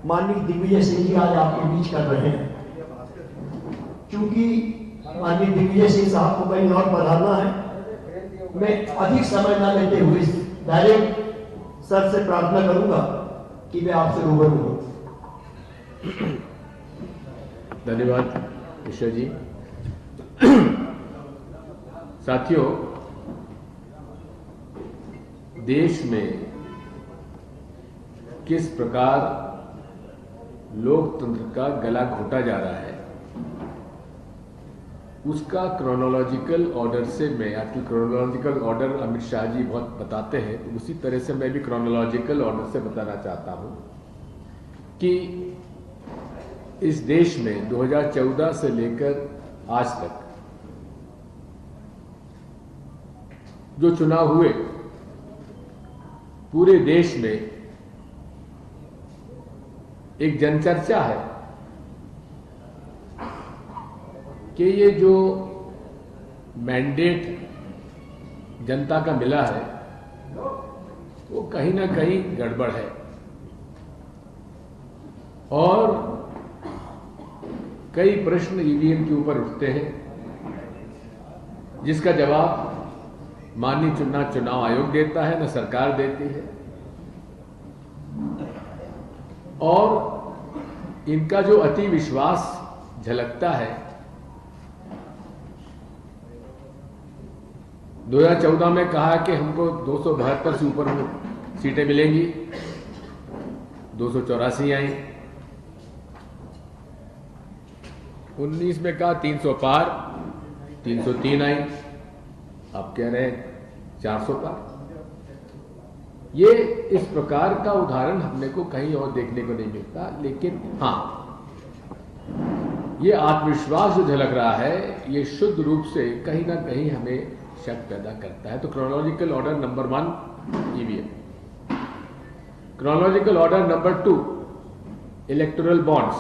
माननीय दिग्विजय सिंह जी आज आपके बीच कर रहे हैं। क्योंकि माननीय दिग्विजय सिंह साहब को कहीं और पधारना है, मैं अधिक समय न लेते हुए डायरेक्ट सर से प्रार्थना करूंगा कि मैं आपसे रूबरू हूं। धन्यवाद ईश्वर जी। साथियों, देश में किस प्रकार लोकतंत्र का गला घोटा जा रहा है, उसका क्रोनोलॉजिकल ऑर्डर से मैं, आपकी क्रोनोलॉजिकल ऑर्डर अमित शाह जी बहुत बताते हैं, तो उसी तरह से मैं भी क्रोनोलॉजिकल ऑर्डर से बताना चाहता हूं कि इस देश में 2014 से लेकर आज तक जो चुनाव हुए, पूरे देश में एक जनचर्चा है कि ये जो मैंडेट जनता का मिला है वो कहीं ना कहीं गड़बड़ है, और कई प्रश्न ईवीएम के ऊपर उठते हैं जिसका जवाब माननीय चुनाव आयोग देता है, न सरकार देती है। और इनका जो अति विश्वास झलकता है, 2014 में कहा कि हमको 272 से ऊपर सीटें मिलेंगी, 284 आई। 19 में कहा 300 पार, 303 आई। अब कह रहे हैं 400 पार। ये इस प्रकार का उदाहरण हमने को कहीं और देखने को नहीं मिलता। लेकिन हां, ये आत्मविश्वास जो झलक रहा है, ये शुद्ध रूप से कहीं ना कहीं हमें शक पैदा करता है। तो chronological order number 1 EVM, chronological order number 2 electoral bonds.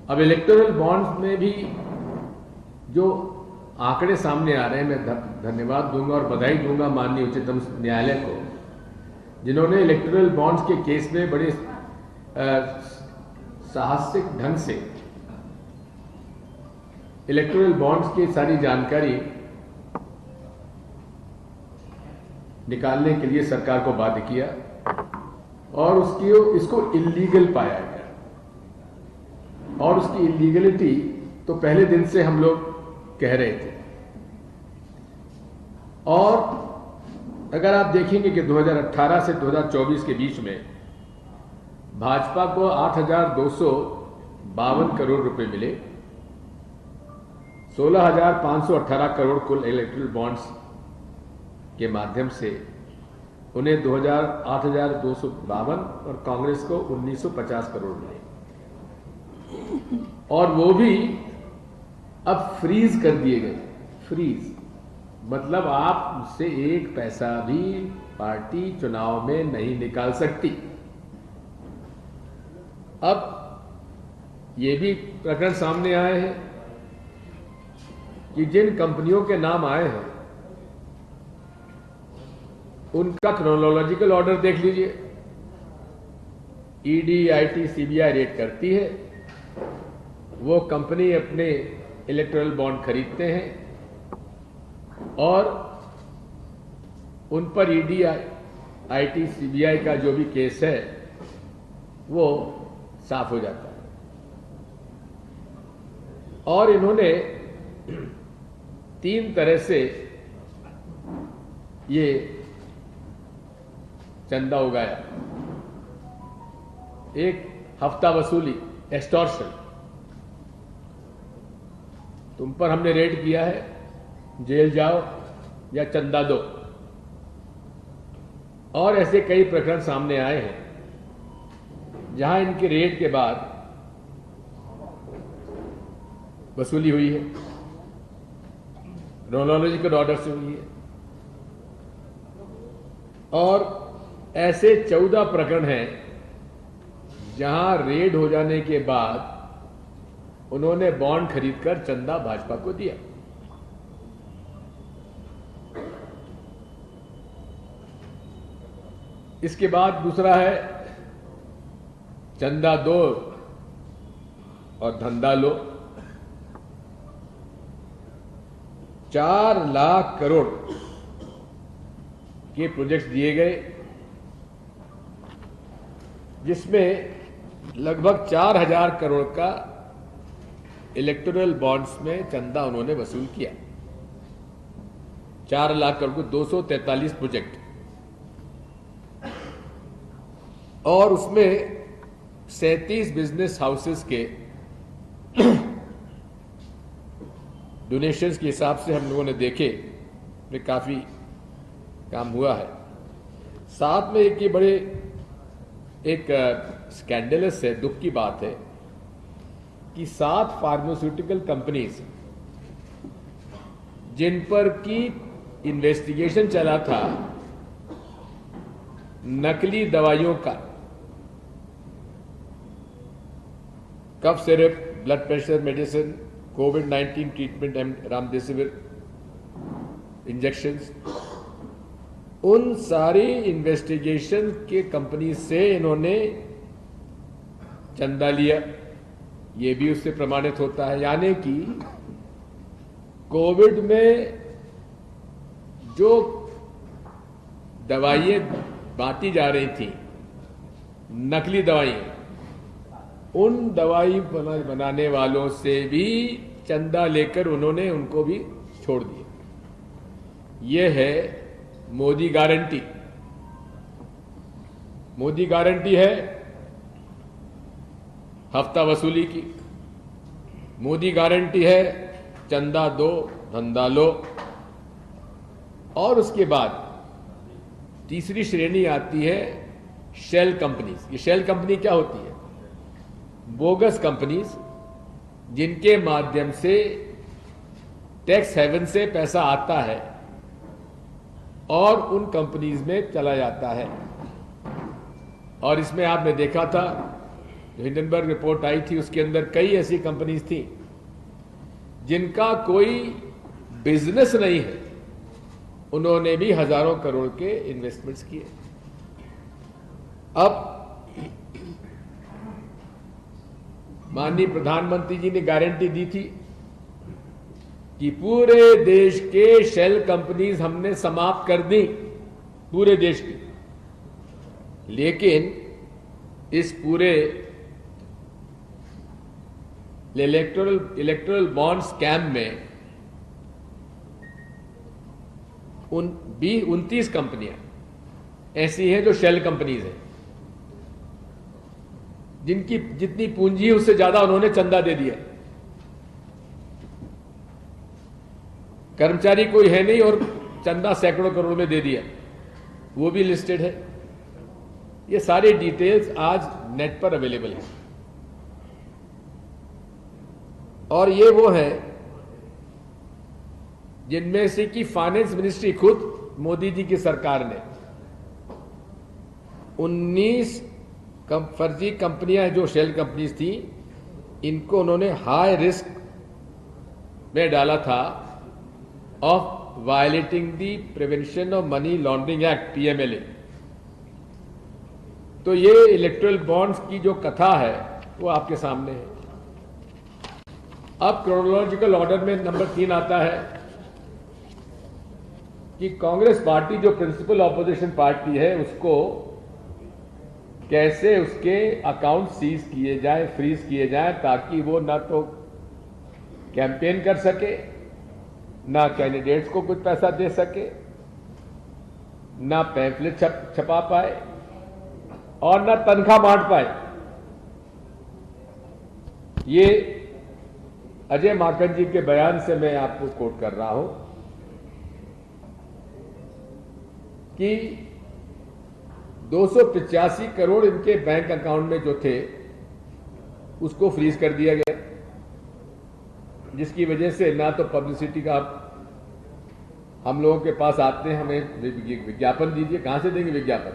अब इलेक्टोरल बॉन्ड्स में भी जो आंकड़े सामने आ रहे हैं, मैं धन्यवाद दूंगा और बधाई दूंगा माननीय उच्चतम न्यायालय को, जिन्होंने इलेक्टोरल बॉन्ड्स के केस में बड़े साहसिक ढंग से इलेक्टोरल बॉन्ड्स की सारी जानकारी निकालने के लिए सरकार को बाध्य किया और इसको इल्लीगल पाया गया। और उसकी इल्लीगलिटी तो पहले दिन से हम लोग कह रहे थे। और अगर आप देखेंगे कि 2018 से 2024 के बीच में भाजपा को 8,252 करोड़ रुपए मिले, 16,518 करोड़ कुल इलेक्टोरल बॉन्ड्स के माध्यम से उन्हें 8,252 और कांग्रेस को 1,950 करोड़ मिले। और वो भी अब फ्रीज कर दिए गए। फ्रीज मतलब आप उससे एक पैसा भी पार्टी चुनाव में नहीं निकाल सकती। अब ये भी प्रकरण सामने आए हैं कि जिन कंपनियों के नाम आए हैं उनका क्रोनोलॉजिकल ऑर्डर देख लीजिए। ईडी, आईटी, सीबीआई रेड करती है, वो कंपनी अपने इलेक्टोरल बॉन्ड खरीदते हैं और उन पर ईडी, आईटी, सीबीआई का जो भी केस है वो साफ हो जाता है। और इन्होंने 3 तरह से ये चंदा उगाया। एक हफ्ता वसूली, एक्सटॉर्शन, तुम पर हमने रेड किया है, जेल जाओ या चंदा दो। और ऐसे कई प्रकरण सामने आए हैं जहां इनके रेड के बाद वसूली हुई है, क्रोनोलॉजिकल ऑर्डर से हुई है। और ऐसे 14 प्रकरण हैं जहां रेड हो जाने के बाद उन्होंने बॉन्ड खरीदकर चंदा भाजपा को दिया। इसके बाद दूसरा है चंदा दो और धंधा लो। 4 लाख करोड़ के प्रोजेक्ट्स दिए गए, जिसमें लगभग 4,000 करोड़ का इलेक्टोरल बॉन्ड्स में चंदा उन्होंने वसूल किया। 4 लाख करोड़ को 243 प्रोजेक्ट, और उसमें 37 बिजनेस हाउसेस के डोनेशंस के हिसाब से हम लोगों ने देखे तो काफी काम हुआ है। साथ में एक ये बड़े एक स्कैंडलस है, दुख की बात है कि 7 फार्मास्यूटिकल कंपनीज जिन पर की इन्वेस्टिगेशन चला था नकली दवाइयों का, cough syrup, blood pressure medicine, कोविड-19 ट्रीटमेंट, रामदेसिविर इंजेक्शंस, उन सारी इन्वेस्टिगेशन के कंपनी से इन्होंने चंदा लिया। ये भी उससे प्रमाणित होता है। यानी कि कोविड में जो दवाइयां बांटी जा रही थी, नकली दवाइयां, उन दवाई बनाने वालों से भी चंदा लेकर उन्होंने उनको भी छोड़ दिया। यह है मोदी गारंटी। मोदी गारंटी है हफ्ता वसूली की, मोदी गारंटी है चंदा दो धंधा लो, और उसके बाद तीसरी श्रेणी आती है शेल कंपनीज। ये शेल कंपनी क्या होती है? बोगस कंपनीज, जिनके माध्यम से टैक्स हेवन से पैसा आता है और उन कंपनीज में चला जाता है। और इसमें आपने देखा था, जो हिंडनबर्ग रिपोर्ट आई थी, उसके अंदर कई ऐसी कंपनीज थी जिनका कोई बिजनेस नहीं है, उन्होंने भी हजारों करोड़ के इन्वेस्टमेंट्स किए। अब माननीय प्रधानमंत्री जी ने गारंटी दी थी कि पूरे देश के शेल कंपनीज हमने समाप्त कर दी, पूरे देश की। लेकिन इस पूरे इलेक्टोरल बॉन्ड स्कैम में 29 कंपनियां ऐसी हैं जो शेल कंपनीज हैं, जिनकी जितनी पूंजी है उससे ज्यादा उन्होंने चंदा दे दिया। कर्मचारी कोई है नहीं और चंदा सैकड़ों करोड़ में दे दिया, वो भी लिस्टेड है। ये सारी डिटेल्स आज नेट पर अवेलेबल है। और ये वो है जिनमें से कि फाइनेंस मिनिस्ट्री खुद मोदी जी की सरकार ने 19 फर्जी कंपनियां जो शेल कंपनीज थी, इनको उन्होंने हाई रिस्क में डाला था of violating the prevention of money laundering act, PMLA. तो ये इलेक्टोरल बॉन्ड्स की जो कथा है वो आपके सामने है। अब क्रोनोलॉजिकल ऑर्डर में नंबर 3 आता है कि कांग्रेस पार्टी जो प्रिंसिपल ऑपोजिशन पार्टी है, उसको कैसे उसके अकाउंट सीज किए जाए, फ्रीज किए जाए, ताकि वो ना तो कैंपेन कर सके, ना कैंडिडेट्स को कुछ पैसा दे सके, ना पैम्फलेट छपा पाए और ना तनख्वाह बांट पाए। ये अजय माकन जी के बयान से मैं आपको कोट कर रहा हूं कि 285 करोड़ इनके बैंक अकाउंट में जो थे उसको फ्रीज कर दिया गया, जिसकी वजह से ना तो पब्लिसिटी का हम लोगों के पास आते हैं, हमें विज्ञापन दीजिए, कहां से देंगे विज्ञापन?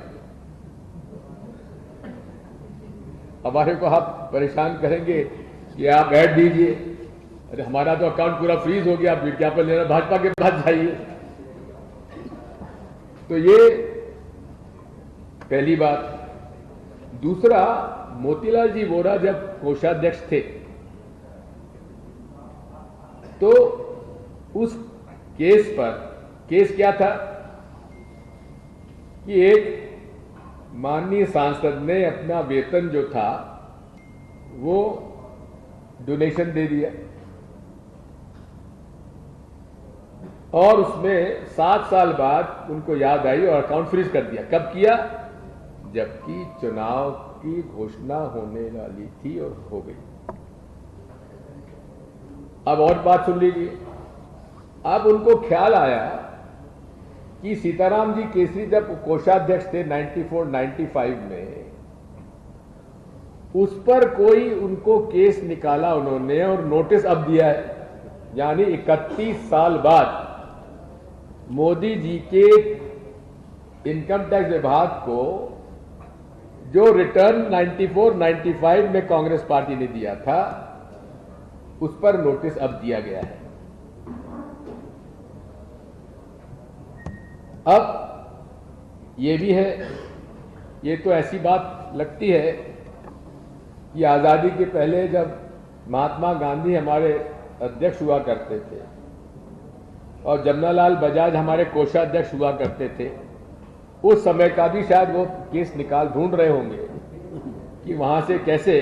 हमारे को आप परेशान करेंगे कि आप ऐड दीजिए। अरे हमारा तो अकाउंट पूरा फ्रीज हो गया, आप विज्ञापन लेना भाजपा के पास जाइए। तो ये पहली बात। दूसरा, मोतीलाल जी वोरा जब कोषाध्यक्ष थे तो उस केस पर, केस क्या था कि एक माननीय सांसद ने अपना वेतन जो था वो डोनेशन दे दिया और उसमें 7 साल बाद उनको याद आई और अकाउंट फ्रीज कर दिया। कब किया? जबकि चुनाव की घोषणा होने वाली थी और हो गई। अब और बात सुन लीजिए। अब उनको ख्याल आया कि सीताराम जी केसरी जब कोषाध्यक्ष थे 94-95 में, उस पर कोई उनको केस निकाला उन्होंने और नोटिस अब दिया है, यानी 31 साल बाद मोदी जी के इनकम टैक्स विभाग को जो रिटर्न 94-95 में कांग्रेस पार्टी ने दिया था उस पर नोटिस अब दिया गया है। अब ये भी है, ये तो ऐसी बात लगती है कि आजादी के पहले जब महात्मा गांधी हमारे अध्यक्ष हुआ करते थे और जमनालाल बजाज हमारे कोषाध्यक्ष हुआ करते थे, उस समय का भी शायद वो केस ढूंढ रहे होंगे कि वहां से कैसे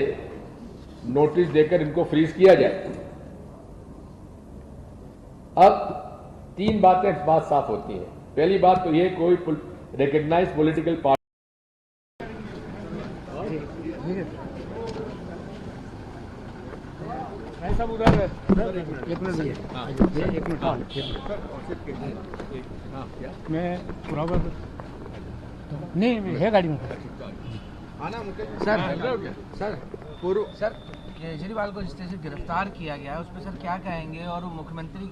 नोटिस देकर इनको फ्रीज किया जाए। अब 3 बात साफ होती हैं। पहली बात तो ये, कोई रिकग्नाइज पॉलिटिकल पार्टी सब उधर है। एक मिनट मैं पूरा नहीं है गाड़ी में सर केजरीवाल को जिस तरह से गिरफ्तार किया गया है उस पर सर क्या कहेंगे? और मुख्यमंत्री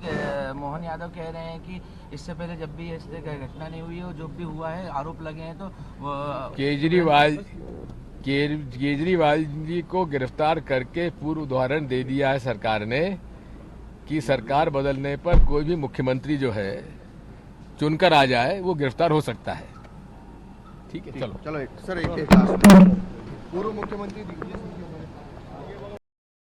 मोहन यादव कह रहे हैं कि इससे पहले जब भी इस तरह की घटना नहीं हुई है, जो भी हुआ है आरोप लगे हैं, तो केजरीवाल जी को गिरफ्तार करके पूर्व उदाहरण दे दिया है सरकार ने कि सरकार बदलने पर कोई भी मुख्यमंत्री जो है चुनकर आ जाए वो गिरफ्तार हो सकता है। ठीक है, चलो पूर्व मुख्यमंत्री दिग्विजय सिंह